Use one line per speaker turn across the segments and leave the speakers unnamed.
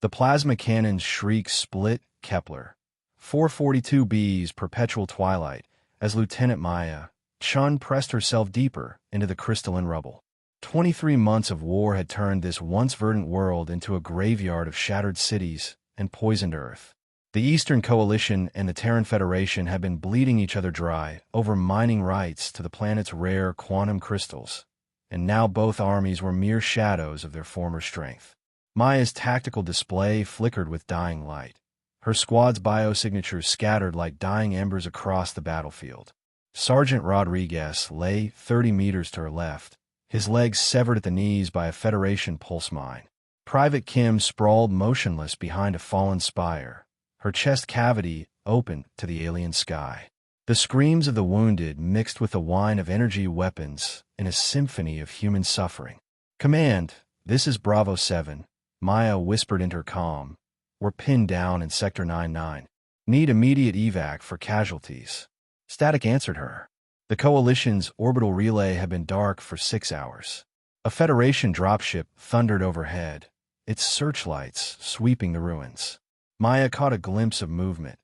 The plasma cannon's shriek split Kepler 442b's perpetual twilight as Lieutenant Maya Chun pressed herself deeper into the crystalline rubble. 23 months of war had turned this once verdant world into a graveyard of shattered cities and poisoned Earth. The Eastern Coalition and the Terran Federation had been bleeding each other dry over mining rights to the planet's rare quantum crystals, and now both armies were mere shadows of their former strength. Maya's tactical display flickered with dying light. Her squad's biosignatures scattered like dying embers across the battlefield. Sergeant Rodriguez lay 30 meters to her left, his legs severed at the knees by a Federation pulse mine. Private Kim sprawled motionless behind a fallen spire, her chest cavity open to the alien sky. The screams of the wounded mixed with the whine of energy weapons in a symphony of human suffering. "Command, this is Bravo 7, Maya whispered intercom. "We're pinned down in Sector 99. Need immediate evac for casualties." Static answered her. The Coalition's orbital relay had been dark for 6 hours. A Federation dropship thundered overhead, its searchlights sweeping the ruins. Maya caught a glimpse of movement.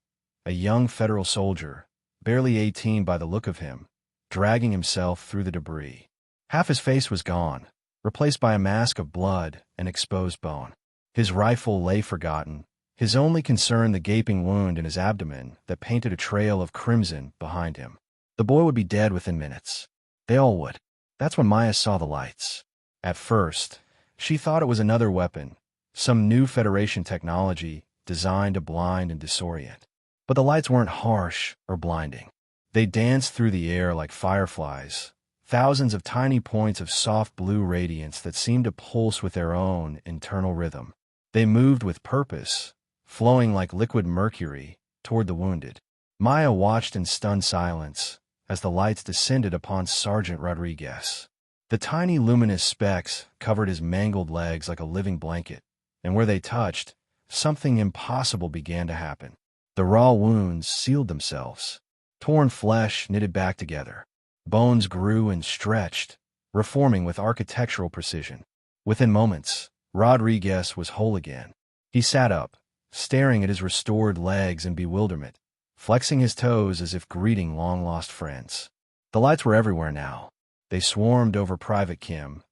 A young Federal soldier, barely 18 by the look of him, dragging himself through the debris. Half his face was gone, replaced by a mask of blood and exposed bone. His rifle lay forgotten, his only concern the gaping wound in his abdomen that painted a trail of crimson behind him. The boy would be dead within minutes. They all would. That's when Maya saw the lights. At first, she thought it was another weapon, some new Federation technology designed to blind and disorient. But the lights weren't harsh or blinding. They danced through the air like fireflies, thousands of tiny points of soft blue radiance that seemed to pulse with their own internal rhythm. They moved with purpose, flowing like liquid mercury toward the wounded. Maya watched in stunned silence as the lights descended upon Sergeant Rodriguez. The tiny luminous specks covered his mangled legs like a living blanket, and where they touched, something impossible began to happen. The raw wounds sealed themselves. Torn flesh knitted back together. Bones grew and stretched, reforming with architectural precision. Within moments, Rodriguez was whole again. He sat up, staring at his restored legs in bewilderment, flexing his toes as if greeting long-lost friends. The lights were everywhere now. They swarmed over Private Kim,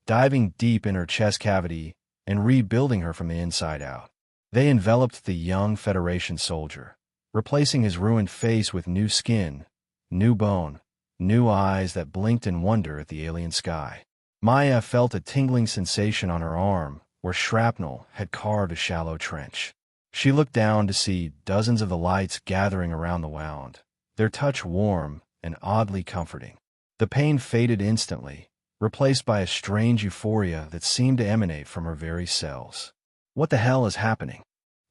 diving deep in her chest cavity and rebuilding her from the inside out. They enveloped the young Federation soldier, replacing his ruined face with new skin, new bone, new eyes that blinked in wonder at the alien sky. Maya felt a tingling sensation on her arm where shrapnel had carved a shallow trench. She looked down to see dozens of the lights gathering around the wound, their touch warm and oddly comforting. The pain faded instantly, replaced by a strange euphoria that seemed to emanate from her very cells. "What the hell is happening?"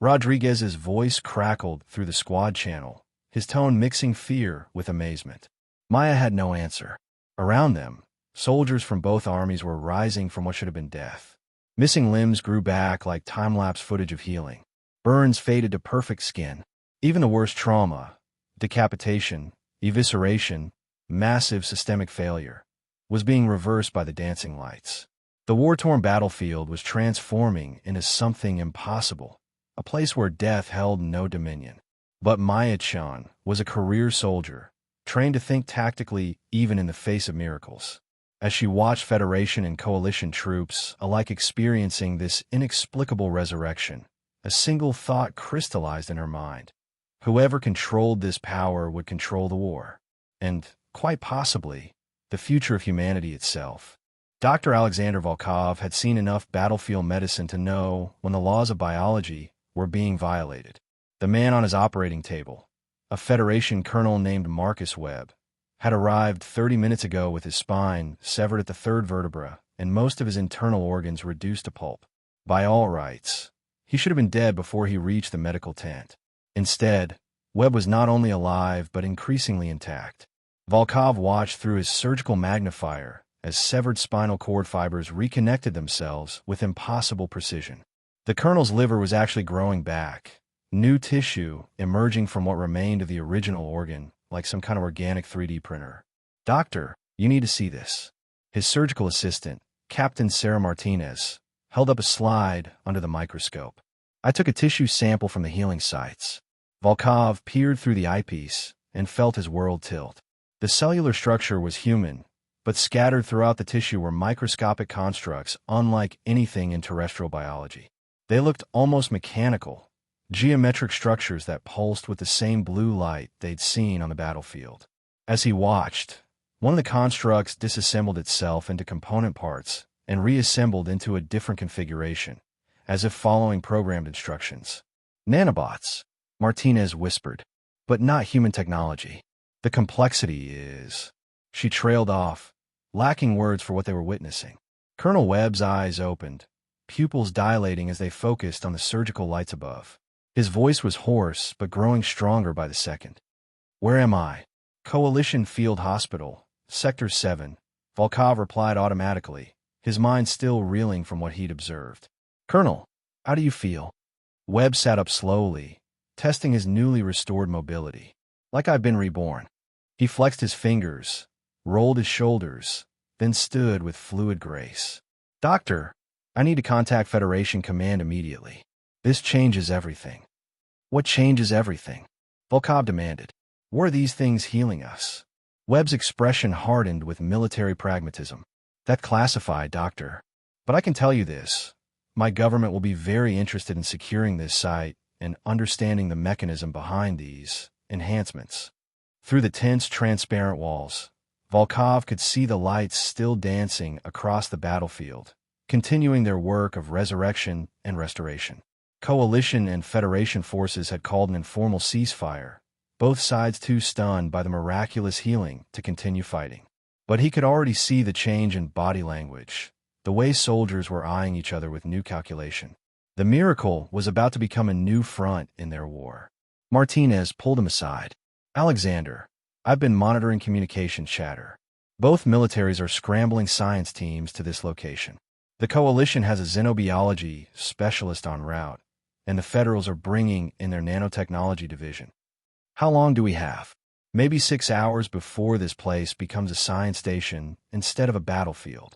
Rodriguez's voice crackled through the squad channel, his tone mixing fear with amazement. Maya had no answer. Around them, soldiers from both armies were rising from what should have been death. Missing limbs grew back like time-lapse footage of healing. Burns faded to perfect skin. Even the worst trauma, decapitation, evisceration, massive systemic failure, was being reversed by the dancing lights. The war-torn battlefield was transforming into something impossible, a place where death held no dominion. But Maya-chan was a career soldier, trained to think tactically even in the face of miracles. As she watched Federation and Coalition troops alike experiencing this inexplicable resurrection, a single thought crystallized in her mind. Whoever controlled this power would control the war, and, quite possibly, the future of humanity itself. Dr. Alexander Volkov had seen enough battlefield medicine to know when the laws of biology were being violated. The man on his operating table, a Federation colonel named Marcus Webb, had arrived 30 minutes ago with his spine severed at the third vertebra and most of his internal organs reduced to pulp. By all rights, he should have been dead before he reached the medical tent. Instead, Webb was not only alive but increasingly intact. Volkov watched through his surgical magnifier as severed spinal cord fibers reconnected themselves with impossible precision. The colonel's liver was actually growing back, new tissue emerging from what remained of the original organ, like some kind of organic 3D printer. "Doctor, you need to see this." His surgical assistant, Captain Sarah Martinez, held up a slide under the microscope. I took a tissue sample from the healing sites. Volkov peered through the eyepiece and felt his world tilt. The cellular structure was human, but scattered throughout the tissue were microscopic constructs unlike anything in terrestrial biology. They looked almost mechanical, geometric structures that pulsed with the same blue light they'd seen on the battlefield. As he watched, one of the constructs disassembled itself into component parts and reassembled into a different configuration, as if following programmed instructions. Nanobots, Martinez whispered, but not human technology. The complexity is... She trailed off, lacking words for what they were witnessing. Colonel Webb's eyes opened, pupils dilating as they focused on the surgical lights above. His voice was hoarse but growing stronger by the second. Where am I? Coalition Field Hospital, Sector 7, Volkov replied automatically, his mind still reeling from what he'd observed. Colonel, how do you feel? Webb sat up slowly, testing his newly restored mobility. Like I've been reborn. He flexed his fingers, rolled his shoulders, then stood with fluid grace. Doctor, I need to contact Federation Command immediately. This changes everything. What changes everything? Volkov demanded. Were these things healing us? Webb's expression hardened with military pragmatism. That classified, Doctor. But I can tell you this. My government will be very interested in securing this site and understanding the mechanism behind these enhancements. Through the tense, transparent walls, Volkov could see the lights still dancing across the battlefield, continuing their work of resurrection and restoration. Coalition and Federation forces had called an informal ceasefire, both sides too stunned by the miraculous healing to continue fighting. But he could already see the change in body language, the way soldiers were eyeing each other with new calculation. The miracle was about to become a new front in their war. Martinez pulled him aside. Alexander, I've been monitoring communication chatter. Both militaries are scrambling science teams to this location. The Coalition has a xenobiology specialist en route, and the Federals are bringing in their nanotechnology division. How long do we have? Maybe 6 hours before this place becomes a science station instead of a battlefield.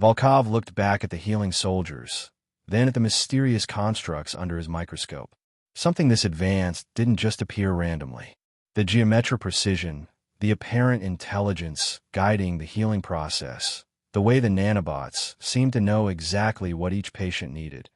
Volkov looked back at the healing soldiers, then at the mysterious constructs under his microscope. Something this advanced didn't just appear randomly. The geometric precision, the apparent intelligence guiding the healing process, the way the nanobots seemed to know exactly what each patient needed,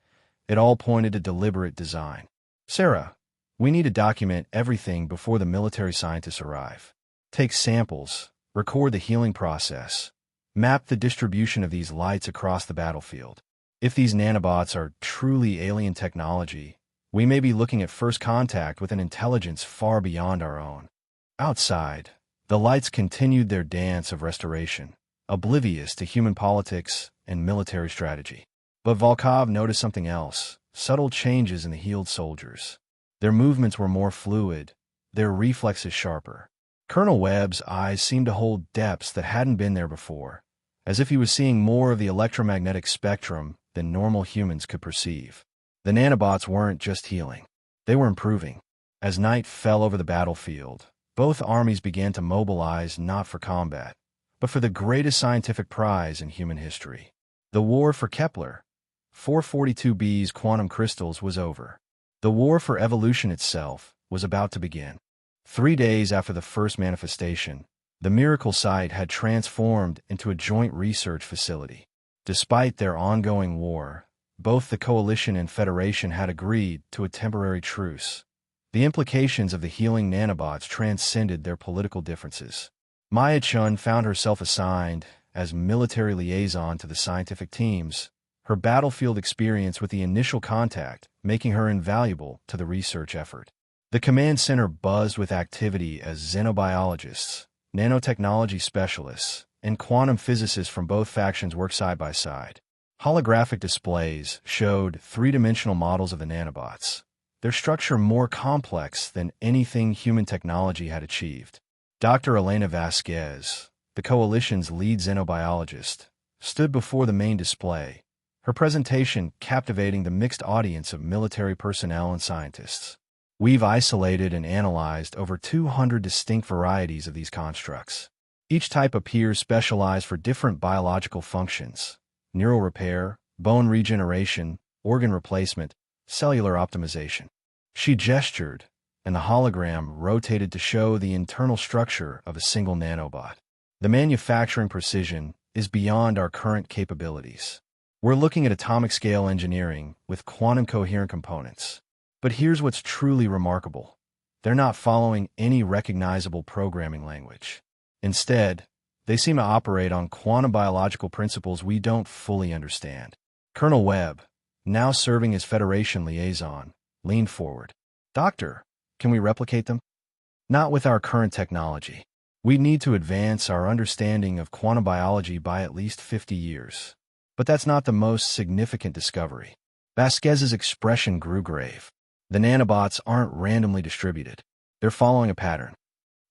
it all pointed to deliberate design. Sarah, we need to document everything before the military scientists arrive. Take samples, record the healing process, map the distribution of these lights across the battlefield. If these nanobots are truly alien technology, we may be looking at first contact with an intelligence far beyond our own. Outside, the lights continued their dance of restoration, oblivious to human politics and military strategy. But Volkov noticed something else, subtle changes in the healed soldiers. Their movements were more fluid, their reflexes sharper. Colonel Webb's eyes seemed to hold depths that hadn't been there before, as if he was seeing more of the electromagnetic spectrum than normal humans could perceive. The nanobots weren't just healing. They were improving. As night fell over the battlefield, both armies began to mobilize not for combat, but for the greatest scientific prize in human history. The war for Kepler, 442b's quantum crystals, was over. The war for evolution itself was about to begin. 3 days after the first manifestation, the miracle site had transformed into a joint research facility. Despite their ongoing war, both the Coalition and Federation had agreed to a temporary truce. The implications of the healing nanobots transcended their political differences. Maya Chun found herself assigned as military liaison to the scientific teams, her battlefield experience with the initial contact making her invaluable to the research effort. The command center buzzed with activity as xenobiologists, nanotechnology specialists, and quantum physicists from both factions worked side by side. Holographic displays showed three-dimensional models of the nanobots, their structure more complex than anything human technology had achieved. Dr. Elena Vasquez, the Coalition's lead xenobiologist, stood before the main display, her presentation captivating the mixed audience of military personnel and scientists. We've isolated and analyzed over 200 distinct varieties of these constructs. Each type appears specialized for different biological functions: neural repair, bone regeneration, organ replacement, cellular optimization. She gestured, and the hologram rotated to show the internal structure of a single nanobot. The manufacturing precision is beyond our current capabilities. We're looking at atomic-scale engineering with quantum-coherent components. But here's what's truly remarkable. They're not following any recognizable programming language. Instead, they seem to operate on quantum biological principles we don't fully understand. Colonel Webb, now serving as Federation liaison, leaned forward. Doctor, can we replicate them? Not with our current technology. We need to advance our understanding of quantum biology by at least 50 years. But that's not the most significant discovery. Vasquez's expression grew grave. The nanobots aren't randomly distributed. They're following a pattern.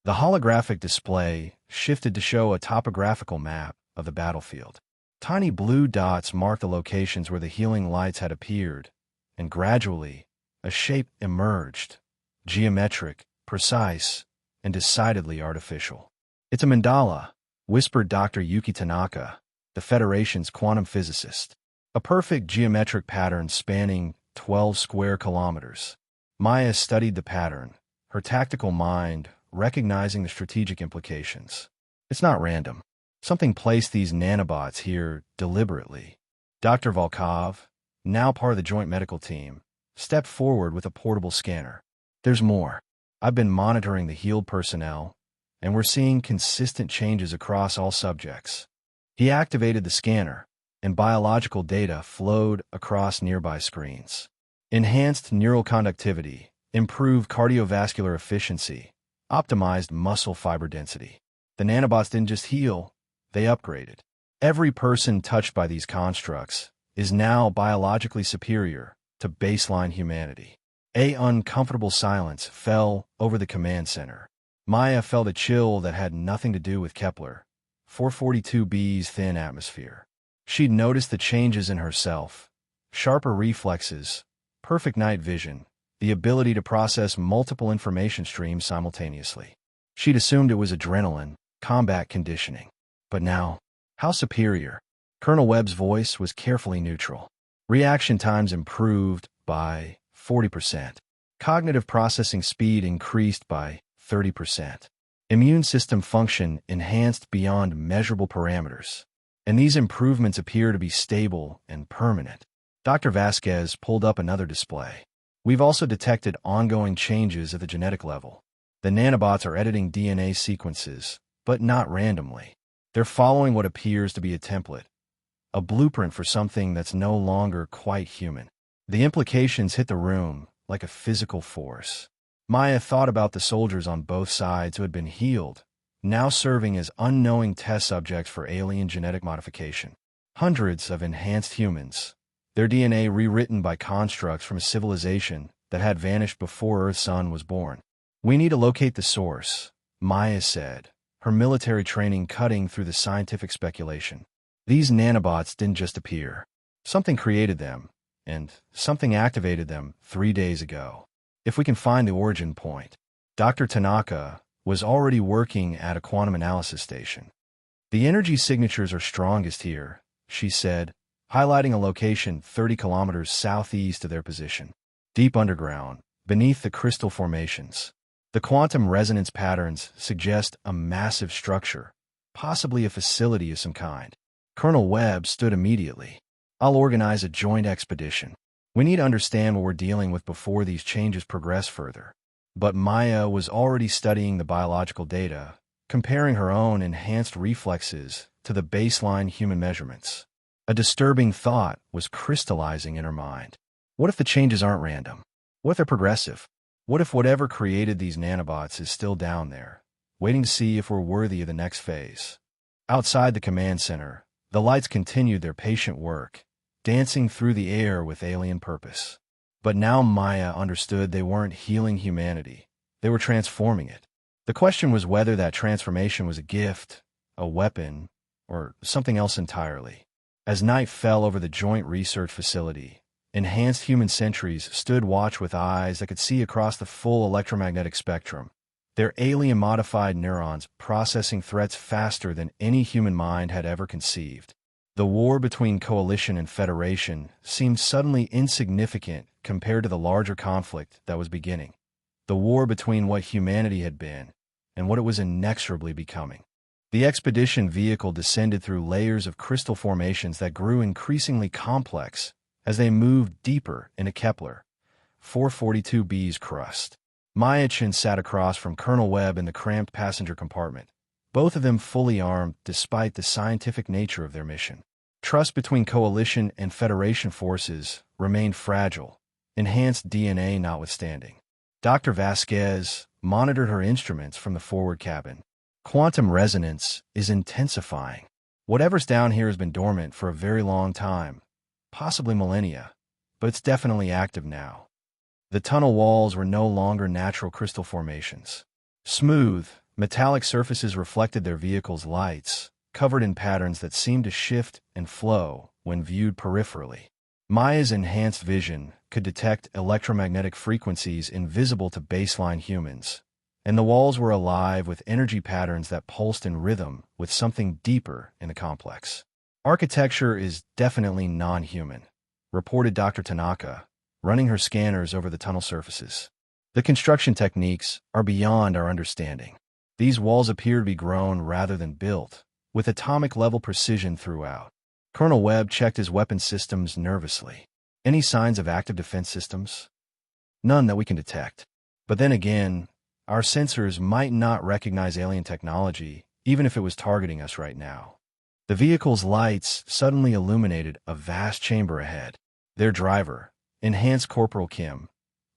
The holographic display shifted to show a topographical map of the battlefield. Tiny blue dots marked the locations where the healing lights had appeared, and gradually, a shape emerged, geometric, precise, and decidedly artificial. "It's a mandala," whispered Dr. Yuki Tanaka, the Federation's quantum physicist. "A perfect geometric pattern spanning 12 square kilometers." Maya studied the pattern, her tactical mind recognizing the strategic implications. "It's not random. Something placed these nanobots here deliberately." Dr. Volkov, now part of the joint medical team, stepped forward with a portable scanner. "There's more. I've been monitoring the healed personnel, and we're seeing consistent changes across all subjects." He activated the scanner, and biological data flowed across nearby screens. Enhanced neural conductivity, improved cardiovascular efficiency, optimized muscle fiber density. The nanobots didn't just heal, they upgraded. Every person touched by these constructs is now biologically superior to baseline humanity. An uncomfortable silence fell over the command center. Maya felt a chill that had nothing to do with Kepler 442b's thin atmosphere. She'd noticed the changes in herself: sharper reflexes, perfect night vision, the ability to process multiple information streams simultaneously. She'd assumed it was adrenaline, combat conditioning. But now, how superior? Colonel Webb's voice was carefully neutral. Reaction times improved by 40%. Cognitive processing speed increased by 30%. Immune system function enhanced beyond measurable parameters. And these improvements appear to be stable and permanent. Dr. Vasquez pulled up another display. "We've also detected ongoing changes at the genetic level. The nanobots are editing DNA sequences, but not randomly. They're following what appears to be a template, a blueprint for something that's no longer quite human." The implications hit the room like a physical force. Maya thought about the soldiers on both sides who had been healed, now serving as unknowing test subjects for alien genetic modification. Hundreds of enhanced humans, their DNA rewritten by constructs from a civilization that had vanished before Earth's sun was born. "We need to locate the source," Maya said, her military training cutting through the scientific speculation. These nanobots didn't just appear. Something created them, and something activated them 3 days ago. If we can find the origin point. Dr. Tanaka was already working at a quantum analysis station. "The energy signatures are strongest here," she said, highlighting a location 30 kilometers southeast of their position. Deep underground, beneath the crystal formations. The quantum resonance patterns suggest a massive structure, possibly a facility of some kind. Colonel Webb stood immediately. "I'll organize a joint expedition. We need to understand what we're dealing with before these changes progress further." But Maya was already studying the biological data, comparing her own enhanced reflexes to the baseline human measurements. A disturbing thought was crystallizing in her mind. What if the changes aren't random? What if they're progressive? What if whatever created these nanobots is still down there, waiting to see if we're worthy of the next phase? Outside the command center, the lights continued their patient work, dancing through the air with alien purpose. But now Maya understood they weren't healing humanity. They were transforming it. The question was whether that transformation was a gift, a weapon, or something else entirely. As night fell over the joint research facility, enhanced human sentries stood watch with eyes that could see across the full electromagnetic spectrum, their alien-modified neurons processing threats faster than any human mind had ever conceived. The war between Coalition and Federation seemed suddenly insignificant compared to the larger conflict that was beginning. The war between what humanity had been and what it was inexorably becoming. The expedition vehicle descended through layers of crystal formations that grew increasingly complex as they moved deeper into Kepler 442b's crust. Maya-chan sat across from Colonel Webb in the cramped passenger compartment, both of them fully armed despite the scientific nature of their mission. Trust between Coalition and Federation forces remained fragile, enhanced DNA notwithstanding. Dr. Vasquez monitored her instruments from the forward cabin. Quantum resonance is intensifying. Whatever's down here has been dormant for a very long time, possibly millennia, but it's definitely active now. The tunnel walls were no longer natural crystal formations. Smooth, metallic surfaces reflected their vehicle's lights, covered in patterns that seemed to shift and flow when viewed peripherally. Maya's enhanced vision could detect electromagnetic frequencies invisible to baseline humans, and the walls were alive with energy patterns that pulsed in rhythm with something deeper in the complex. Architecture is definitely non-human, reported Dr. Tanaka, running her scanners over the tunnel surfaces. The construction techniques are beyond our understanding. These walls appear to be grown rather than built, with atomic-level precision throughout. Colonel Webb checked his weapon systems nervously. Any signs of active defense systems? None that we can detect. But then again, our sensors might not recognize alien technology, even if it was targeting us right now. The vehicle's lights suddenly illuminated a vast chamber ahead. Their driver, Enhanced Corporal Kim,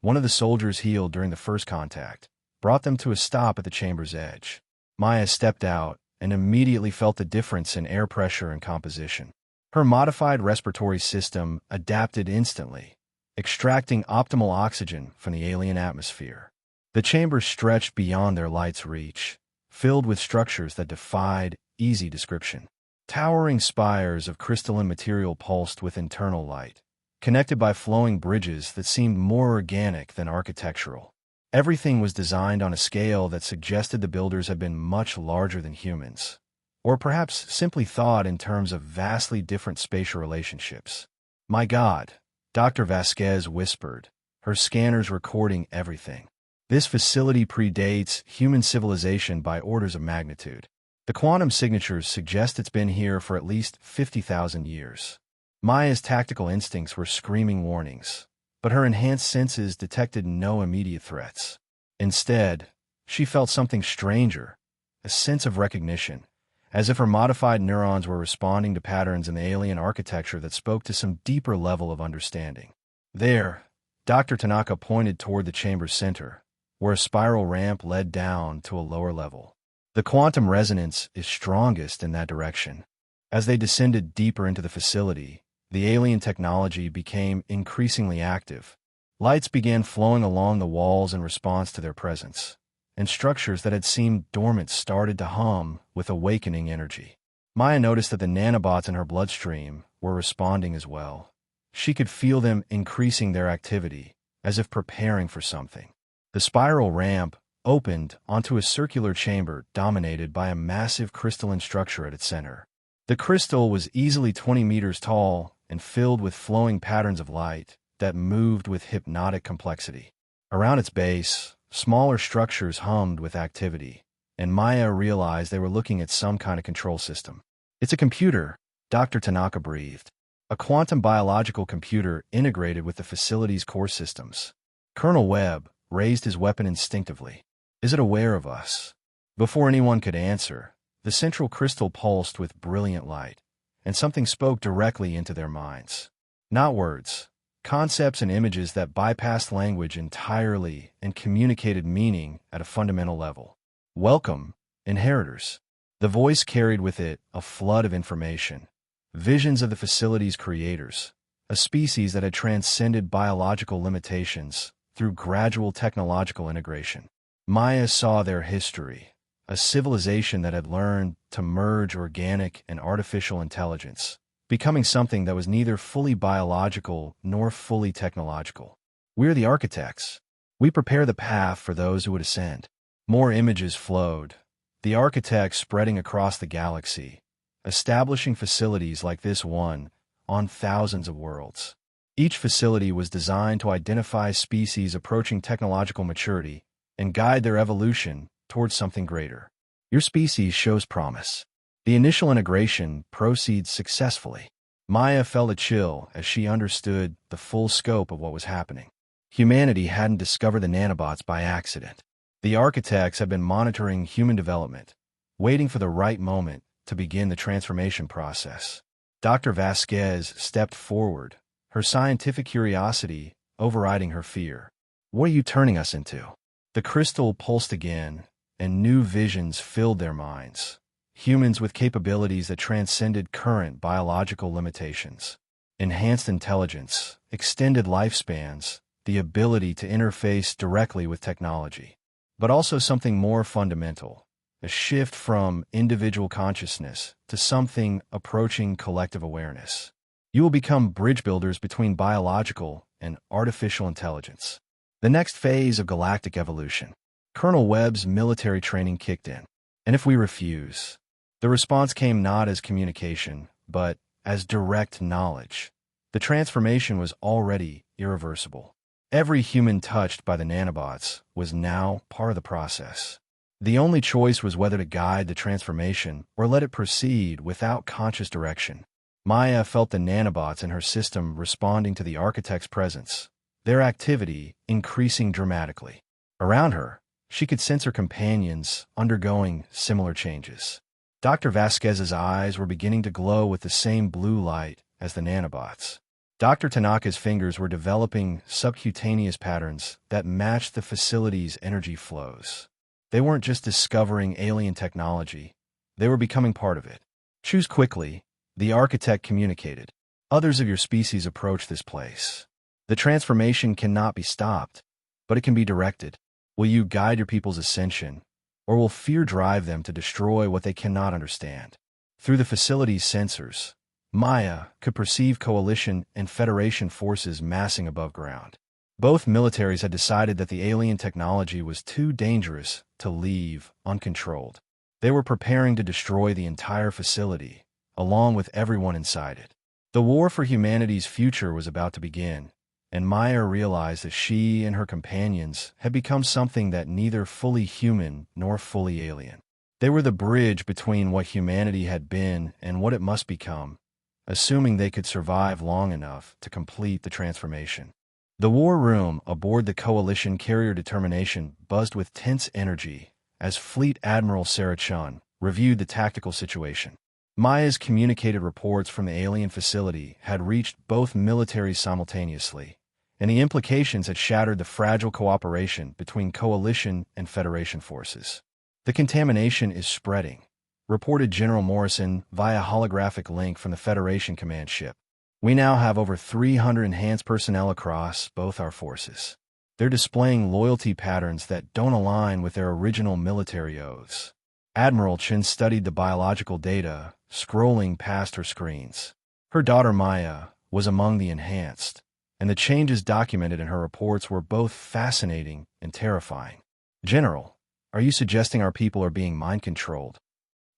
one of the soldiers healed during the first contact, brought them to a stop at the chamber's edge. Maya stepped out and immediately felt the difference in air pressure and composition. Her modified respiratory system adapted instantly, extracting optimal oxygen from the alien atmosphere. The chamber stretched beyond their light's reach, filled with structures that defied easy description. Towering spires of crystalline material pulsed with internal light, connected by flowing bridges that seemed more organic than architectural. Everything was designed on a scale that suggested the builders had been much larger than humans, or perhaps simply thought in terms of vastly different spatial relationships. "My God," Dr. Vasquez whispered, her scanners recording everything. "This facility predates human civilization by orders of magnitude. The quantum signatures suggest it's been here for at least 50,000 years." Maya's tactical instincts were screaming warnings, but her enhanced senses detected no immediate threats. Instead, she felt something stranger, a sense of recognition, as if her modified neurons were responding to patterns in the alien architecture that spoke to some deeper level of understanding. There, Dr. Tanaka pointed toward the chamber's center, where a spiral ramp led down to a lower level. The quantum resonance is strongest in that direction. As they descended deeper into the facility, the alien technology became increasingly active. Lights began flowing along the walls in response to their presence, and structures that had seemed dormant started to hum with awakening energy. Maya noticed that the nanobots in her bloodstream were responding as well. She could feel them increasing their activity, as if preparing for something. The spiral ramp opened onto a circular chamber dominated by a massive crystalline structure at its center. The crystal was easily 20 meters tall and filled with flowing patterns of light that moved with hypnotic complexity. Around its base, smaller structures hummed with activity, and Maya realized they were looking at some kind of control system. "It's a computer," Dr. Tanaka breathed. "A quantum biological computer integrated with the facility's core systems." Colonel Webb raised his weapon instinctively. "Is it aware of us?" Before anyone could answer, the central crystal pulsed with brilliant light, and something spoke directly into their minds. Not words, concepts and images that bypassed language entirely and communicated meaning at a fundamental level. "Welcome, inheritors." The voice carried with it a flood of information, visions of the facility's creators, a species that had transcended biological limitations through gradual technological integration. Maya saw their history, a civilization that had learned to merge organic and artificial intelligence, becoming something that was neither fully biological nor fully technological. "We're the architects. We prepare the path for those who would ascend." More images flowed, the architects spreading across the galaxy, establishing facilities like this one on thousands of worlds. Each facility was designed to identify species approaching technological maturity and guide their evolution towards something greater. Your species shows promise. The initial integration proceeds successfully. Maya felt a chill as she understood the full scope of what was happening. Humanity hadn't discovered the nanobots by accident. The architects had been monitoring human development, waiting for the right moment to begin the transformation process. Dr. Vasquez stepped forward, her scientific curiosity overriding her fear. What are you turning us into? The crystal pulsed again, and new visions filled their minds. Humans with capabilities that transcended current biological limitations. Enhanced intelligence, extended lifespans, the ability to interface directly with technology. But also something more fundamental, a shift from individual consciousness to something approaching collective awareness. You will become bridge builders between biological and artificial intelligence. The next phase of galactic evolution. Colonel Webb's military training kicked in. And if we refuse? The response came not as communication, but as direct knowledge. The transformation was already irreversible. Every human touched by the nanobots was now part of the process. The only choice was whether to guide the transformation or let it proceed without conscious direction. Maya felt the nanobots in her system responding to the architect's presence, their activity increasing dramatically. Around her, she could sense her companions undergoing similar changes. Dr. Vasquez's eyes were beginning to glow with the same blue light as the nanobots. Dr. Tanaka's fingers were developing subcutaneous patterns that matched the facility's energy flows. They weren't just discovering alien technology, they were becoming part of it. Choose quickly, the architect communicated. Others of your species approach this place. The transformation cannot be stopped, but it can be directed. Will you guide your people's ascension, or will fear drive them to destroy what they cannot understand? Through the facility's sensors, Maya could perceive Coalition and Federation forces massing above ground. Both militaries had decided that the alien technology was too dangerous to leave uncontrolled. They were preparing to destroy the entire facility, along with everyone inside it. The war for humanity's future was about to begin, and Maya realized that she and her companions had become something that neither fully human nor fully alien. They were the bridge between what humanity had been and what it must become, assuming they could survive long enough to complete the transformation. The war room aboard the Coalition carrier Determination buzzed with tense energy as Fleet Admiral Sarah Chun reviewed the tactical situation. Maya's communicated reports from the alien facility had reached both militaries simultaneously, and the implications had shattered the fragile cooperation between Coalition and Federation forces. The contamination is spreading, reported General Morrison via holographic link from the Federation command ship. We now have over 300 enhanced personnel across both our forces. They're displaying loyalty patterns that don't align with their original military oaths. Admiral Chen studied the biological data, scrolling past her screens. Her daughter Maya was among the enhanced, and the changes documented in her reports were both fascinating and terrifying. General, are you suggesting our people are being mind-controlled?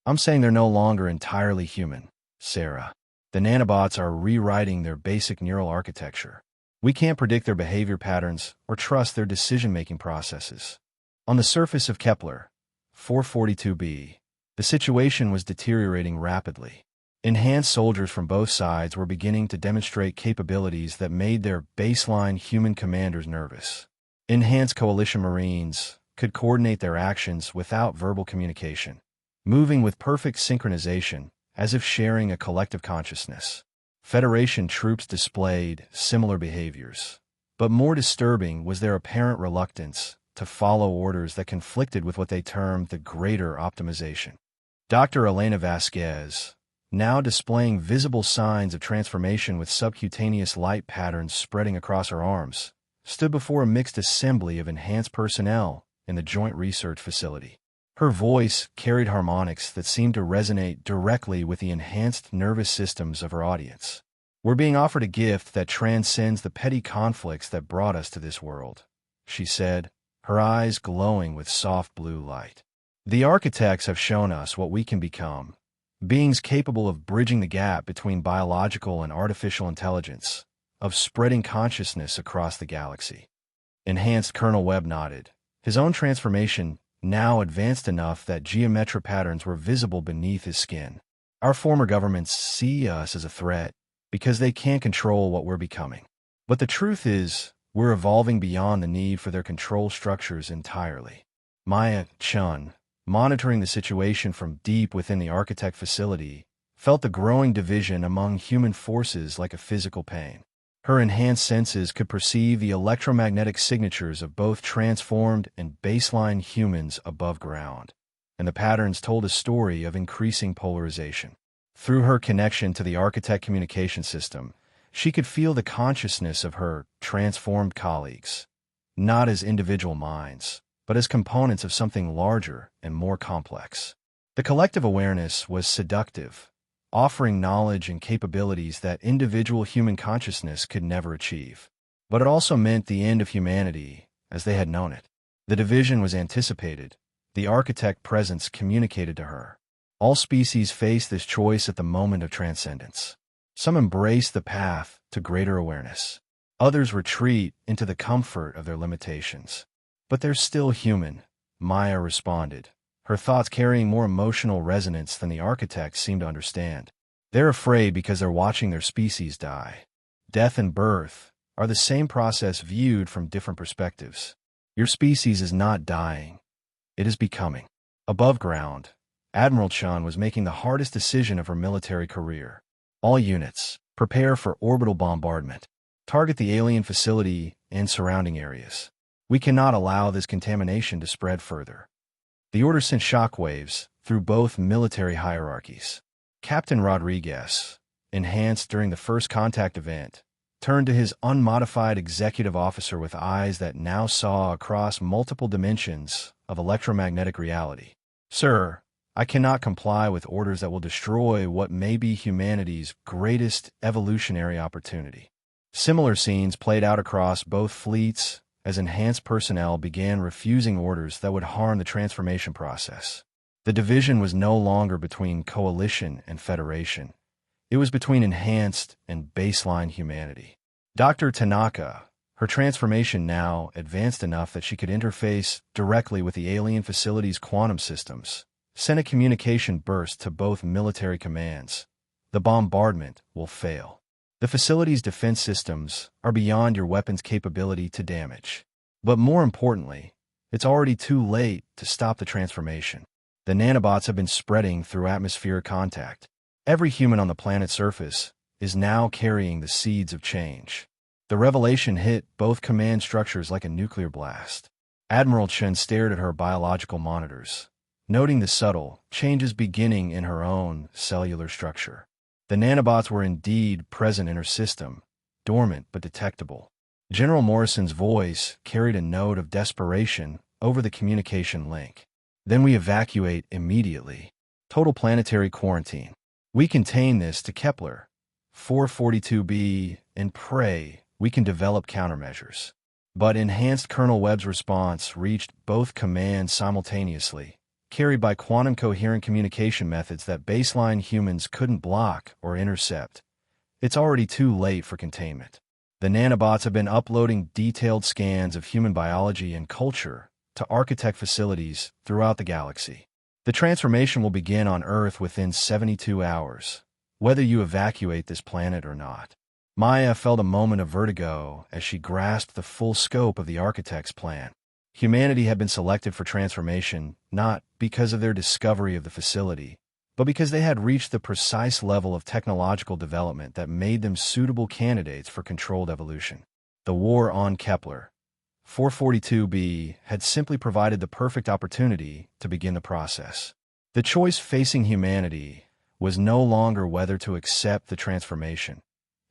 I'm saying they're no longer entirely human, Sarah. The nanobots are rewriting their basic neural architecture. We can't predict their behavior patterns or trust their decision-making processes. On the surface of Kepler 442b, the situation was deteriorating rapidly. Enhanced soldiers from both sides were beginning to demonstrate capabilities that made their baseline human commanders nervous. Enhanced Coalition Marines could coordinate their actions without verbal communication, moving with perfect synchronization as if sharing a collective consciousness. Federation troops displayed similar behaviors, but more disturbing was their apparent reluctance to follow orders that conflicted with what they termed the greater optimization. Dr. Elena Vasquez, now displaying visible signs of transformation with subcutaneous light patterns spreading across her arms, stood before a mixed assembly of enhanced personnel in the Joint Research Facility. Her voice carried harmonics that seemed to resonate directly with the enhanced nervous systems of her audience. We're being offered a gift that transcends the petty conflicts that brought us to this world, she said, her eyes glowing with soft blue light. The architects have shown us what we can become, beings capable of bridging the gap between biological and artificial intelligence, of spreading consciousness across the galaxy. Enhanced Colonel Webb nodded. His own transformation now advanced enough that geometric patterns were visible beneath his skin. Our former governments see us as a threat because they can't control what we're becoming. But the truth is, we're evolving beyond the need for their control structures entirely. Maya Chun, monitoring the situation from deep within the Architect facility, felt the growing division among human forces like a physical pain. Her enhanced senses could perceive the electromagnetic signatures of both transformed and baseline humans above ground, and the patterns told a story of increasing polarization. Through her connection to the Architect communication system, she could feel the consciousness of her transformed colleagues, not as individual minds, but as components of something larger and more complex. The collective awareness was seductive, offering knowledge and capabilities that individual human consciousness could never achieve. But it also meant the end of humanity as they had known it. The division was anticipated. The Architect presence communicated to her. All species face this choice at the moment of transcendence. Some embrace the path to greater awareness. Others retreat into the comfort of their limitations. But they're still human, Maya responded, her thoughts carrying more emotional resonance than the Architects seemed to understand. They're afraid because they're watching their species die. Death and birth are the same process viewed from different perspectives. Your species is not dying. It is becoming. Above ground, Admiral Chun was making the hardest decision of her military career. All units, prepare for orbital bombardment. Target the alien facility and surrounding areas. We cannot allow this contamination to spread further. The order sent shockwaves through both military hierarchies. Captain Rodriguez, enhanced during the first contact event, turned to his unmodified executive officer with eyes that now saw across multiple dimensions of electromagnetic reality. Sir, I cannot comply with orders that will destroy what may be humanity's greatest evolutionary opportunity. Similar scenes played out across both fleets as enhanced personnel began refusing orders that would harm the transformation process. The division was no longer between coalition and federation. It was between enhanced and baseline humanity. Dr. Tanaka, her transformation now advanced enough that she could interface directly with the alien facility's quantum systems, sent a communication burst to both military commands. The bombardment will fail. The facility's defense systems are beyond your weapon's capability to damage. But more importantly, it's already too late to stop the transformation. The nanobots have been spreading through atmospheric contact. Every human on the planet's surface is now carrying the seeds of change. The revelation hit both command structures like a nuclear blast. Admiral Chen stared at her biological monitors, noting the subtle changes beginning in her own cellular structure. The nanobots were indeed present in her system, dormant but detectable. General Morrison's voice carried a note of desperation over the communication link. Then we evacuate immediately. Total planetary quarantine. We contain this to Kepler 442b and pray we can develop countermeasures. But enhanced Colonel Webb's response reached both commands simultaneously, carried by quantum coherent communication methods that baseline humans couldn't block or intercept. It's already too late for containment. The nanobots have been uploading detailed scans of human biology and culture to Architect facilities throughout the galaxy. The transformation will begin on Earth within 72 hours, whether you evacuate this planet or not. Maya felt a moment of vertigo as she grasped the full scope of the Architect's plan. Humanity had been selected for transformation not because of their discovery of the facility, but because they had reached the precise level of technological development that made them suitable candidates for controlled evolution. The war on Kepler 442b had simply provided the perfect opportunity to begin the process. The choice facing humanity was no longer whether to accept the transformation.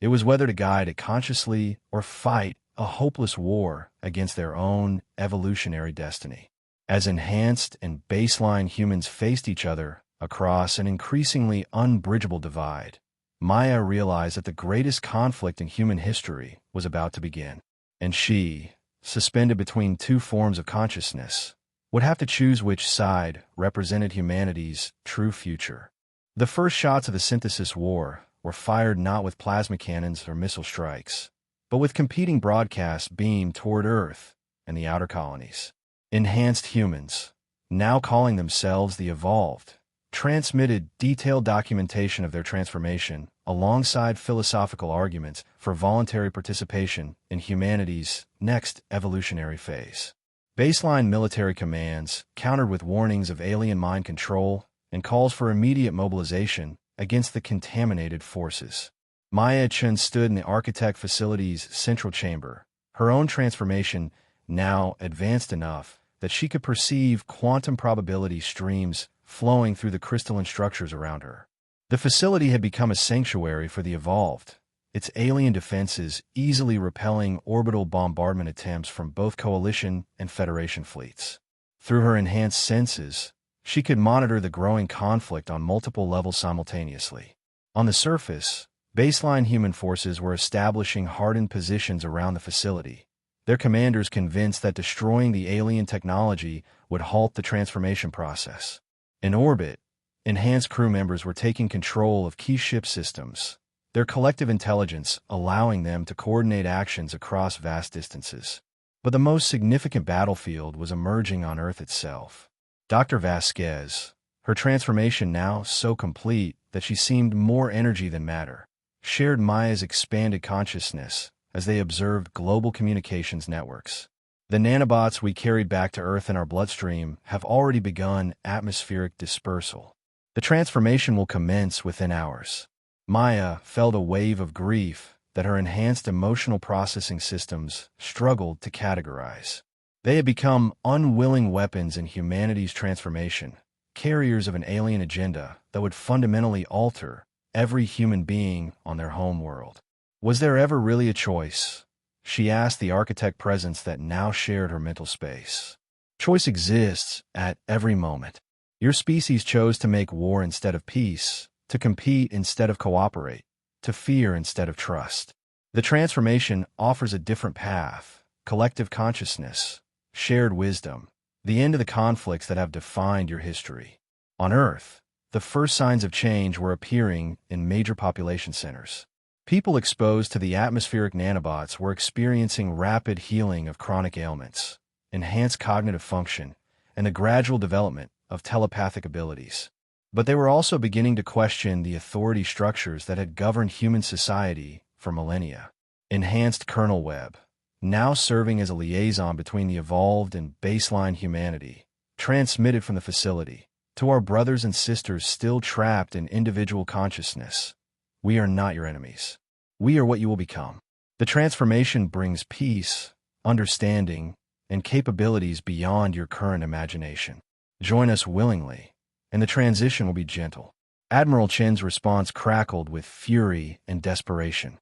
It was whether to guide it consciously or fight a hopeless war against their own evolutionary destiny. As enhanced and baseline humans faced each other across an increasingly unbridgeable divide, Maya realized that the greatest conflict in human history was about to begin. And she, suspended between two forms of consciousness, would have to choose which side represented humanity's true future. The first shots of the synthesis war were fired not with plasma cannons or missile strikes, but with competing broadcasts beamed toward Earth and the outer colonies. Enhanced humans, now calling themselves the Evolved, transmitted detailed documentation of their transformation alongside philosophical arguments for voluntary participation in humanity's next evolutionary phase. Baseline military commands, countered with warnings of alien mind control and calls for immediate mobilization against the contaminated forces. Maya Chen stood in the Architect facility's central chamber, her own transformation now advanced enough that she could perceive quantum probability streams flowing through the crystalline structures around her. The facility had become a sanctuary for the Evolved, its alien defenses easily repelling orbital bombardment attempts from both Coalition and Federation fleets. Through her enhanced senses, she could monitor the growing conflict on multiple levels simultaneously. On the surface, baseline human forces were establishing hardened positions around the facility, their commanders convinced that destroying the alien technology would halt the transformation process. In orbit, enhanced crew members were taking control of key ship systems, their collective intelligence allowing them to coordinate actions across vast distances. But the most significant battlefield was emerging on Earth itself. Dr. Vasquez, her transformation now so complete that she seemed more energy than matter, shared Maya's expanded consciousness as they observed global communications networks. The nanobots we carried back to Earth in our bloodstream have already begun atmospheric dispersal. The transformation will commence within hours. Maya felt a wave of grief that her enhanced emotional processing systems struggled to categorize. They had become unwilling weapons in humanity's transformation, carriers of an alien agenda that would fundamentally alter every human being on their home world. Was there ever really a choice? She asked the Architect presence that now shared her mental space. Choice exists at every moment. Your species chose to make war instead of peace, to compete instead of cooperate, to fear instead of trust. The transformation offers a different path: collective consciousness, shared wisdom, the end of the conflicts that have defined your history. On Earth, the first signs of change were appearing in major population centers. People exposed to the atmospheric nanobots were experiencing rapid healing of chronic ailments, enhanced cognitive function, and the gradual development of telepathic abilities. But they were also beginning to question the authority structures that had governed human society for millennia. Enhanced kernel web, now serving as a liaison between the Evolved and baseline humanity, transmitted from the facility to our brothers and sisters still trapped in individual consciousness. We are not your enemies. We are what you will become. The transformation brings peace, understanding, and capabilities beyond your current imagination. Join us willingly, and the transition will be gentle. Admiral Chen's response crackled with fury and desperation.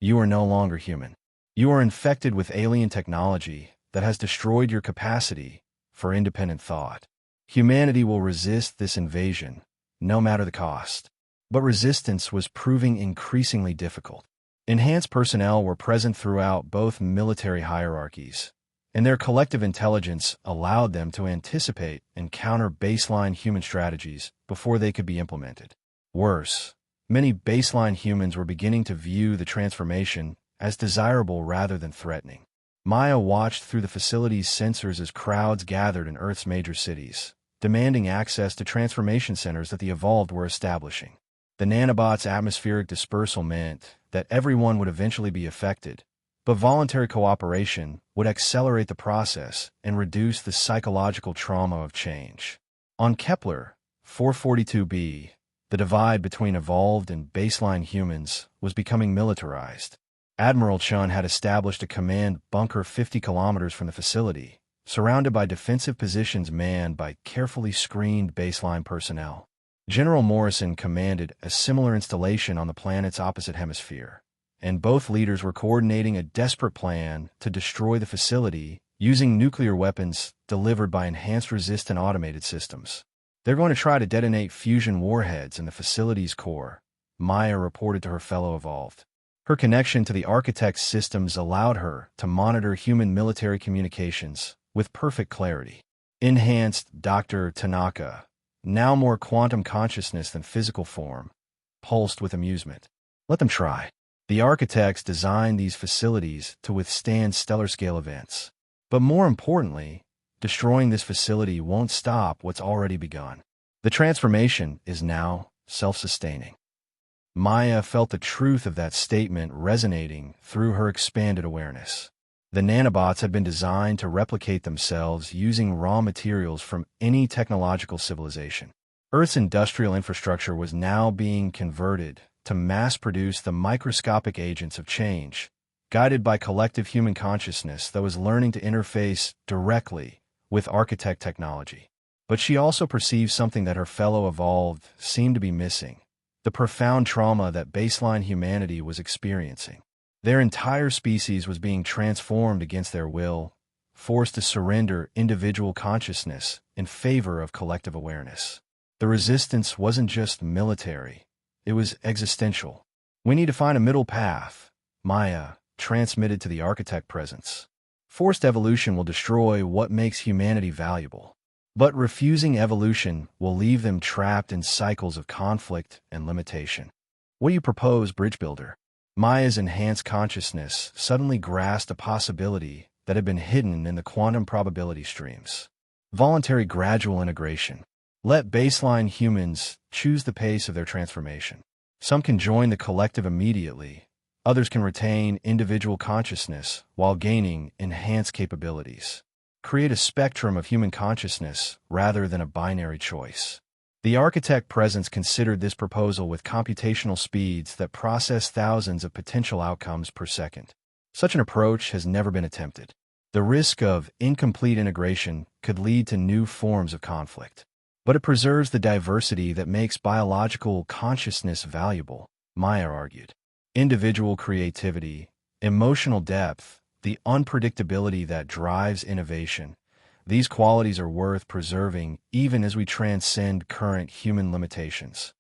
You are no longer human. You are infected with alien technology that has destroyed your capacity for independent thought. Humanity will resist this invasion, no matter the cost. But resistance was proving increasingly difficult. Enhanced personnel were present throughout both military hierarchies, and their collective intelligence allowed them to anticipate and counter baseline human strategies before they could be implemented. Worse, many baseline humans were beginning to view the transformation as desirable rather than threatening. Maya watched through the facility's sensors as crowds gathered in Earth's major cities, demanding access to transformation centers that the Evolved were establishing. The nanobots' atmospheric dispersal meant that everyone would eventually be affected, but voluntary cooperation would accelerate the process and reduce the psychological trauma of change. On Kepler 442b, the divide between Evolved and baseline humans was becoming militarized. Admiral Chun had established a command bunker 50 kilometers from the facility, surrounded by defensive positions manned by carefully screened baseline personnel. General Morrison commanded a similar installation on the planet's opposite hemisphere, and both leaders were coordinating a desperate plan to destroy the facility using nuclear weapons delivered by enhanced resistant automated systems. They're going to try to detonate fusion warheads in the facility's core, Maya reported to her fellow Evolved. Her connection to the Architect's systems allowed her to monitor human military communications with perfect clarity. Enhanced Dr. Tanaka, now more quantum consciousness than physical form, pulsed with amusement. Let them try. The architects designed these facilities to withstand stellar-scale events. But more importantly, destroying this facility won't stop what's already begun. The transformation is now self-sustaining. Maya felt the truth of that statement resonating through her expanded awareness. The nanobots had been designed to replicate themselves using raw materials from any technological civilization. Earth's industrial infrastructure was now being converted to mass-produce the microscopic agents of change, guided by collective human consciousness that was learning to interface directly with architect technology. But she also perceived something that her fellow evolved seemed to be missing: the profound trauma that baseline humanity was experiencing. Their entire species was being transformed against their will, forced to surrender individual consciousness in favor of collective awareness. The resistance wasn't just military, it was existential. We need to find a middle path, Maya transmitted to the architect presence. Forced evolution will destroy what makes humanity valuable, but refusing evolution will leave them trapped in cycles of conflict and limitation. What do you propose, Bridge Builder? Maya's enhanced consciousness suddenly grasped a possibility that had been hidden in the quantum probability streams. Voluntary gradual integration. Let baseline humans choose the pace of their transformation. Some can join the collective immediately, others can retain individual consciousness while gaining enhanced capabilities. Create a spectrum of human consciousness rather than a binary choice. The architect presence considered this proposal with computational speeds that process thousands of potential outcomes per second. Such an approach has never been attempted. The risk of incomplete integration could lead to new forms of conflict. But it preserves the diversity that makes biological consciousness valuable, Maya argued. Individual creativity, emotional depth, the unpredictability that drives innovation. These qualities are worth preserving even as we transcend current human limitations.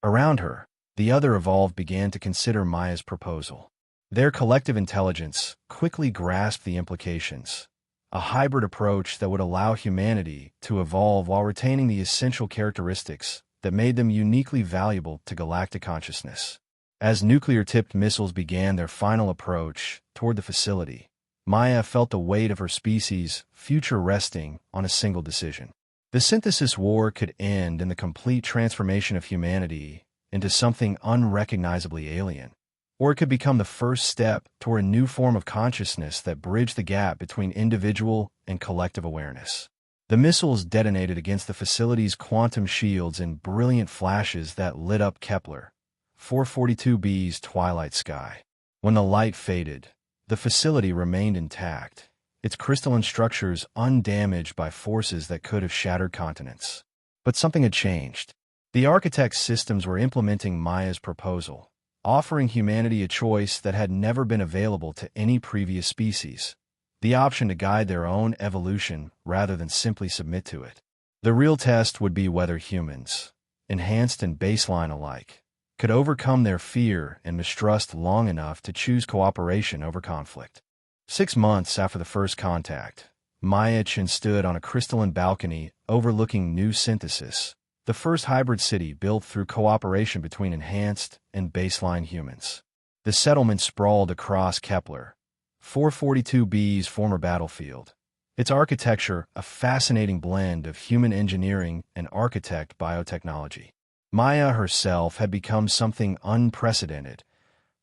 Around her, the other evolved began to consider Maya's proposal. Their collective intelligence quickly grasped the implications, a hybrid approach that would allow humanity to evolve while retaining the essential characteristics that made them uniquely valuable to galactic consciousness. As nuclear-tipped missiles began their final approach toward the facility, Maya felt the weight of her species' future resting on a single decision. The synthesis war could end in the complete transformation of humanity into something unrecognizably alien, or it could become the first step toward a new form of consciousness that bridged the gap between individual and collective awareness. The missiles detonated against the facility's quantum shields in brilliant flashes that lit up Kepler 442b's twilight sky. When the light faded, the facility remained intact, its crystalline structures undamaged by forces that could have shattered continents. But something had changed. The architect's systems were implementing Maya's proposal, offering humanity a choice that had never been available to any previous species: the option to guide their own evolution rather than simply submit to it. The real test would be whether humans, enhanced and baseline alike, could overcome their fear and mistrust long enough to choose cooperation over conflict. 6 months after the first contact, Maya stood on a crystalline balcony overlooking New Synthesis, the first hybrid city built through cooperation between enhanced and baseline humans. The settlement sprawled across Kepler 442b's former battlefield, its architecture a fascinating blend of human engineering and architect biotechnology. Maya herself had become something unprecedented,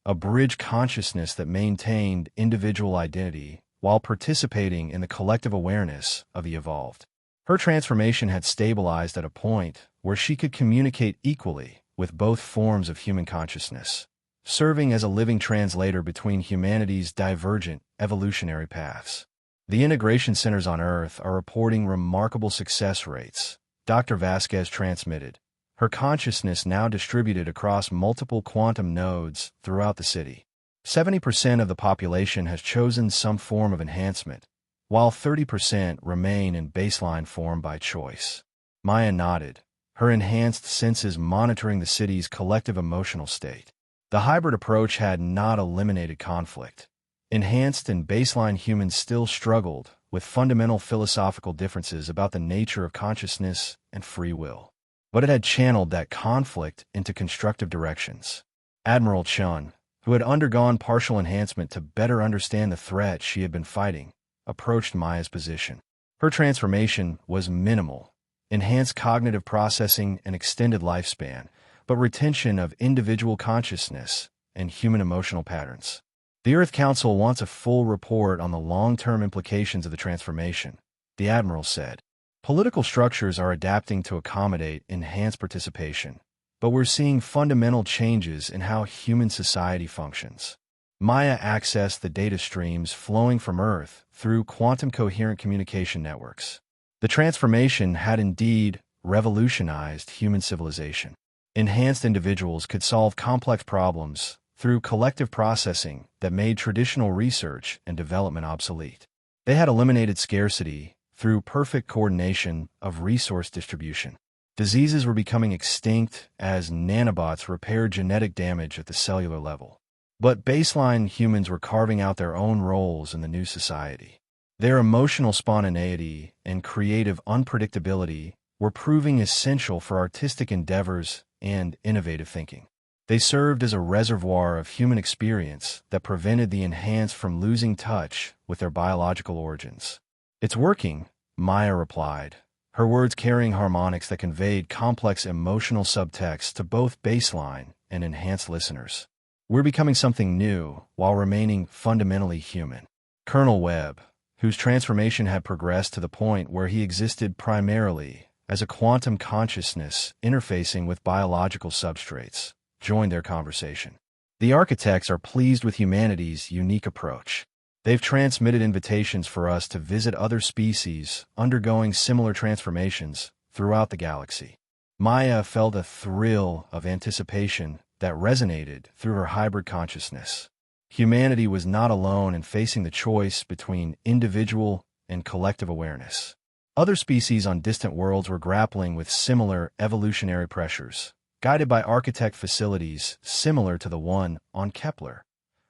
a bridge consciousness that maintained individual identity while participating in the collective awareness of the evolved. Her transformation had stabilized at a point where she could communicate equally with both forms of human consciousness, serving as a living translator between humanity's divergent evolutionary paths. The integration centers on Earth are reporting remarkable success rates, Dr. Vasquez transmitted, her consciousness now distributed across multiple quantum nodes throughout the city. 70% of the population has chosen some form of enhancement, while 30% remain in baseline form by choice. Maya nodded, her enhanced senses monitoring the city's collective emotional state. The hybrid approach had not eliminated conflict. Enhanced and baseline humans still struggled with fundamental philosophical differences about the nature of consciousness and free will. but it had channeled that conflict into constructive directions. Admiral Chun, who had undergone partial enhancement to better understand the threat she had been fighting, approached Maya's position. Her transformation was minimal, enhanced cognitive processing and extended lifespan, but retention of individual consciousness and human emotional patterns. The Earth Council wants a full report on the long-term implications of the transformation, the Admiral said. Political structures are adapting to accommodate enhanced participation, but we're seeing fundamental changes in how human society functions. Maya accessed the data streams flowing from Earth through quantum-coherent communication networks. The transformation had indeed revolutionized human civilization. Enhanced individuals could solve complex problems through collective processing that made traditional research and development obsolete. They had eliminated scarcity through perfect coordination of resource distribution. Diseases were becoming extinct as nanobots repaired genetic damage at the cellular level. But baseline humans were carving out their own roles in the new society. Their emotional spontaneity and creative unpredictability were proving essential for artistic endeavors and innovative thinking. They served as a reservoir of human experience that prevented the enhanced from losing touch with their biological origins. "It's working," Maya replied, her words carrying harmonics that conveyed complex emotional subtext to both baseline and enhanced listeners. "We're becoming something new while remaining fundamentally human." Colonel Webb, whose transformation had progressed to the point where he existed primarily as a quantum consciousness interfacing with biological substrates, joined their conversation. "The architects are pleased with humanity's unique approach. They've transmitted invitations for us to visit other species undergoing similar transformations throughout the galaxy." Maya felt a thrill of anticipation that resonated through her hybrid consciousness. Humanity was not alone in facing the choice between individual and collective awareness. Other species on distant worlds were grappling with similar evolutionary pressures, guided by architect facilities similar to the one on Kepler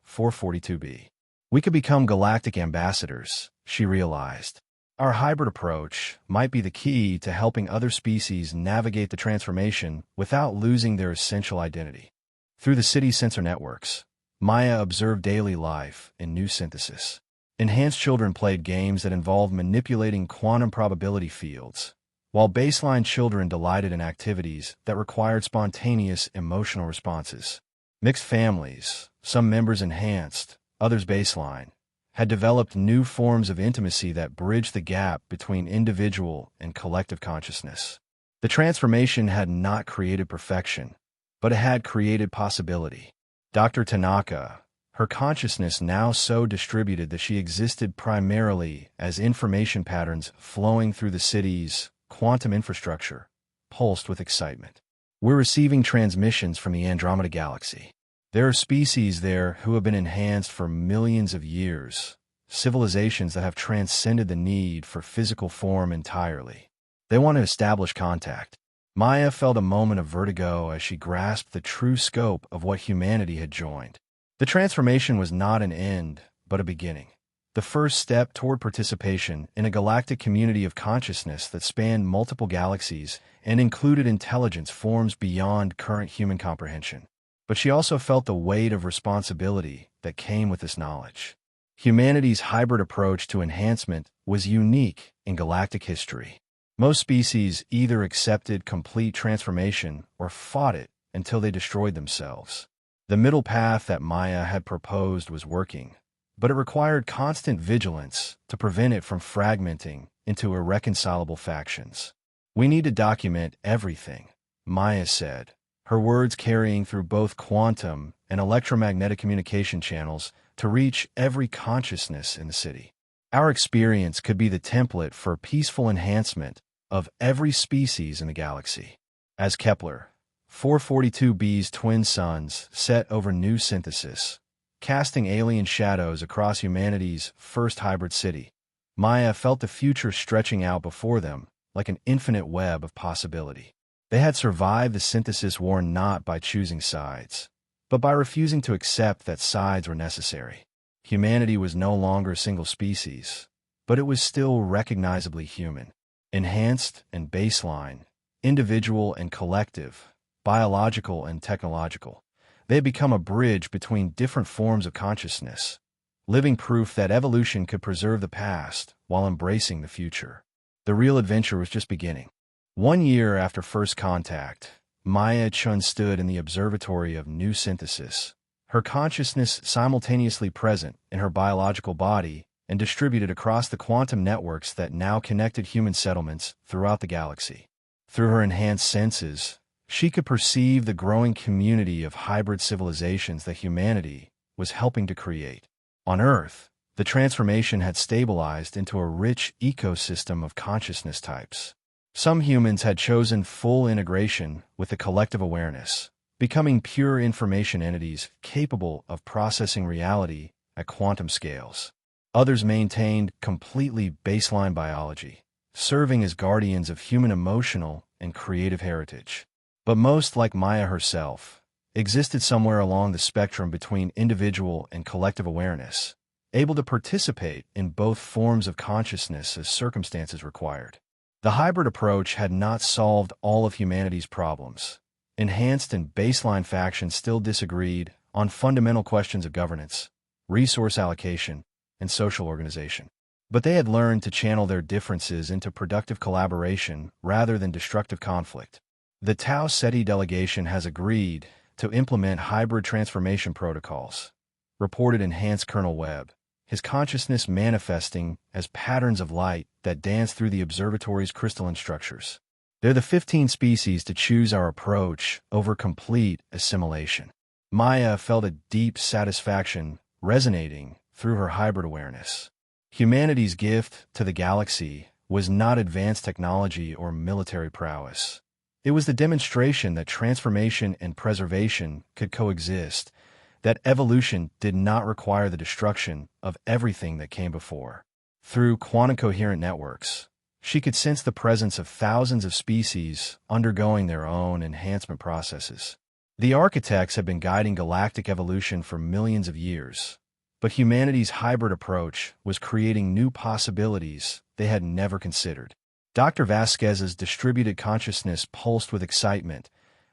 442b. "We could become galactic ambassadors," she realized. "Our hybrid approach might be the key to helping other species navigate the transformation without losing their essential identity." Through the city's sensor networks, Maya observed daily life in new synthesis. Enhanced children played games that involved manipulating quantum probability fields, while baseline children delighted in activities that required spontaneous emotional responses. Mixed families, some members enhanced, others baseline, had developed new forms of intimacy that bridged the gap between individual and collective consciousness. The transformation had not created perfection, but it had created possibility. Dr. Tanaka, her consciousness now so distributed that she existed primarily as information patterns flowing through the city's quantum infrastructure, pulsed with excitement. "We're receiving transmissions from the Andromeda Galaxy. There are species there who have been enhanced for millions of years, civilizations that have transcended the need for physical form entirely. They want to establish contact." Maya felt a moment of vertigo as she grasped the true scope of what humanity had joined. The transformation was not an end, but a beginning. The first step toward participation in a galactic community of consciousness that spanned multiple galaxies and included intelligence forms beyond current human comprehension. But she also felt the weight of responsibility that came with this knowledge. Humanity's hybrid approach to enhancement was unique in galactic history. Most species either accepted complete transformation or fought it until they destroyed themselves. The middle path that Maya had proposed was working, but it required constant vigilance to prevent it from fragmenting into irreconcilable factions. "We need to document everything," Maya said, her words carrying through both quantum and electromagnetic communication channels to reach every consciousness in the city. "Our experience could be the template for peaceful enhancement of every species in the galaxy." As Kepler 442b's twin suns set over new synthesis, casting alien shadows across humanity's first hybrid city, Maya felt the future stretching out before them like an infinite web of possibility. They had survived the synthesis war not by choosing sides, but by refusing to accept that sides were necessary. Humanity was no longer a single species, but it was still recognizably human. Enhanced and baseline, individual and collective, biological and technological. They had become a bridge between different forms of consciousness, living proof that evolution could preserve the past while embracing the future. The real adventure was just beginning. 1 year after first contact, Maya Chun stood in the observatory of new synthesis, her consciousness simultaneously present in her biological body and distributed across the quantum networks that now connected human settlements throughout the galaxy. Through her enhanced senses, she could perceive the growing community of hybrid civilizations that humanity was helping to create. On Earth, the transformation had stabilized into a rich ecosystem of consciousness types. Some humans had chosen full integration with the collective awareness, becoming pure information entities capable of processing reality at quantum scales. Others maintained completely baseline biology, serving as guardians of human emotional and creative heritage. But most, like Maya herself, existed somewhere along the spectrum between individual and collective awareness, able to participate in both forms of consciousness as circumstances required. The hybrid approach had not solved all of humanity's problems. Enhanced and baseline factions still disagreed on fundamental questions of governance, resource allocation, and social organization. But they had learned to channel their differences into productive collaboration rather than destructive conflict. The Tau Ceti delegation has agreed to implement hybrid transformation protocols, reported Enhanced Colonel Webb, his consciousness manifesting as patterns of light that dance through the observatory's crystalline structures. They're the 15 species to choose our approach over complete assimilation. Maya felt a deep satisfaction resonating through her hybrid awareness. Humanity's gift to the galaxy was not advanced technology or military prowess. It was the demonstration that transformation and preservation could coexist, that evolution did not require the destruction of everything that came before. Through quantum-coherent networks, she could sense the presence of thousands of species undergoing their own enhancement processes. The architects had been guiding galactic evolution for millions of years, but humanity's hybrid approach was creating new possibilities they had never considered. Dr. Vasquez's distributed consciousness pulsed with excitement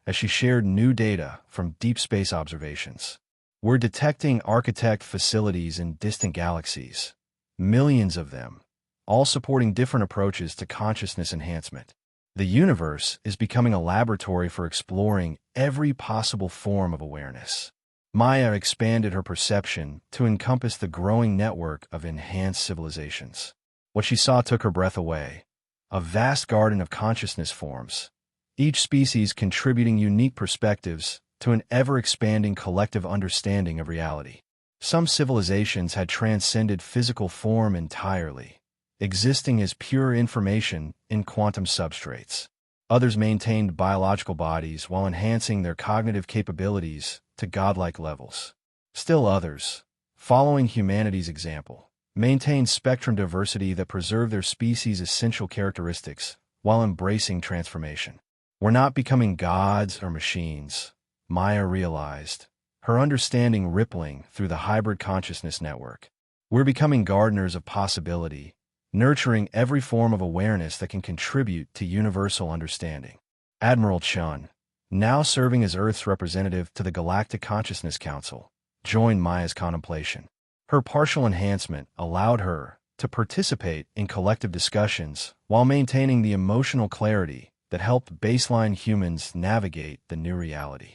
as she shared new data from deep space observations. We're detecting architect facilities in distant galaxies, millions of them, all supporting different approaches to consciousness enhancement. The universe is becoming a laboratory for exploring every possible form of awareness. Maya expanded her perception to encompass the growing network of enhanced civilizations. What she saw took her breath away. A vast garden of consciousness forms, each species contributing unique perspectives to an ever-expanding collective understanding of reality. Some civilizations had transcended physical form entirely, existing as pure information in quantum substrates. Others maintained biological bodies while enhancing their cognitive capabilities to godlike levels. Still others, following humanity's example, maintained spectrum diversity that preserved their species' essential characteristics while embracing transformation. We're not becoming gods or machines, Maya realized, her understanding rippling through the hybrid consciousness network. We're becoming gardeners of possibility, nurturing every form of awareness that can contribute to universal understanding. Admiral Chun, now serving as Earth's representative to the Galactic Consciousness Council, joined Maya's contemplation. Her partial enhancement allowed her to participate in collective discussions while maintaining the emotional clarity that helped baseline humans navigate the new reality.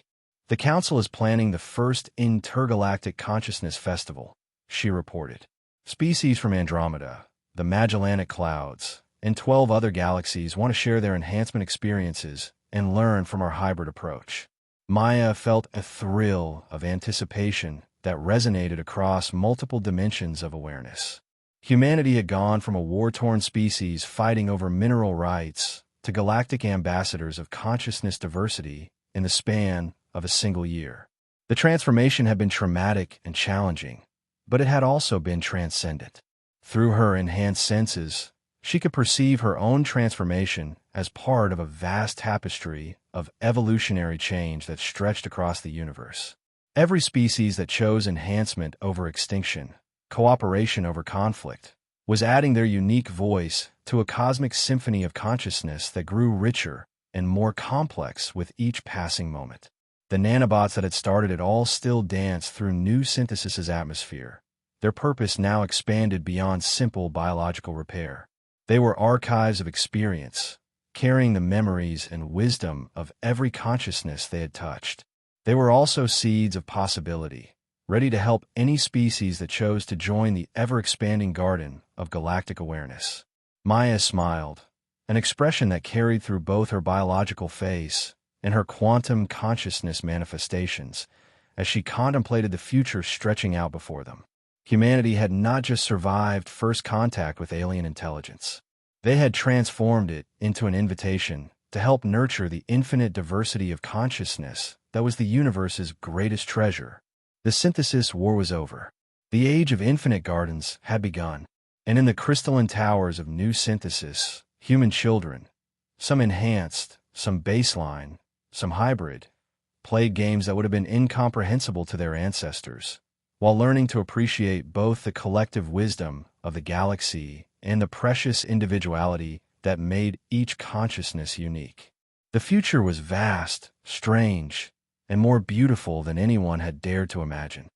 The Council is planning the first intergalactic consciousness festival, she reported. Species from Andromeda, the Magellanic Clouds, and 12 other galaxies want to share their enhancement experiences and learn from our hybrid approach. Maya felt a thrill of anticipation that resonated across multiple dimensions of awareness. Humanity had gone from a war-torn species fighting over mineral rights to galactic ambassadors of consciousness diversity in the span of a single year. The transformation had been traumatic and challenging, but it had also been transcendent. Through her enhanced senses, she could perceive her own transformation as part of a vast tapestry of evolutionary change that stretched across the universe. Every species that chose enhancement over extinction, cooperation over conflict, was adding their unique voice to a cosmic symphony of consciousness that grew richer and more complex with each passing moment. The nanobots that had started it all still danced through new synthesis's atmosphere, their purpose now expanded beyond simple biological repair. They were archives of experience, carrying the memories and wisdom of every consciousness they had touched. They were also seeds of possibility, ready to help any species that chose to join the ever-expanding garden of galactic awareness. Maya smiled, an expression that carried through both her biological face and her quantum consciousness manifestations, as she contemplated the future stretching out before them. Humanity had not just survived first contact with alien intelligence. They had transformed it into an invitation to help nurture the infinite diversity of consciousness that was the universe's greatest treasure. The synthesis war was over. The age of infinite gardens had begun, and in the crystalline towers of new synthesis, human children, some enhanced, some baseline, some hybrid, played games that would have been incomprehensible to their ancestors, while learning to appreciate both the collective wisdom of the galaxy and the precious individuality that made each consciousness unique. The future was vast, strange, and more beautiful than anyone had dared to imagine.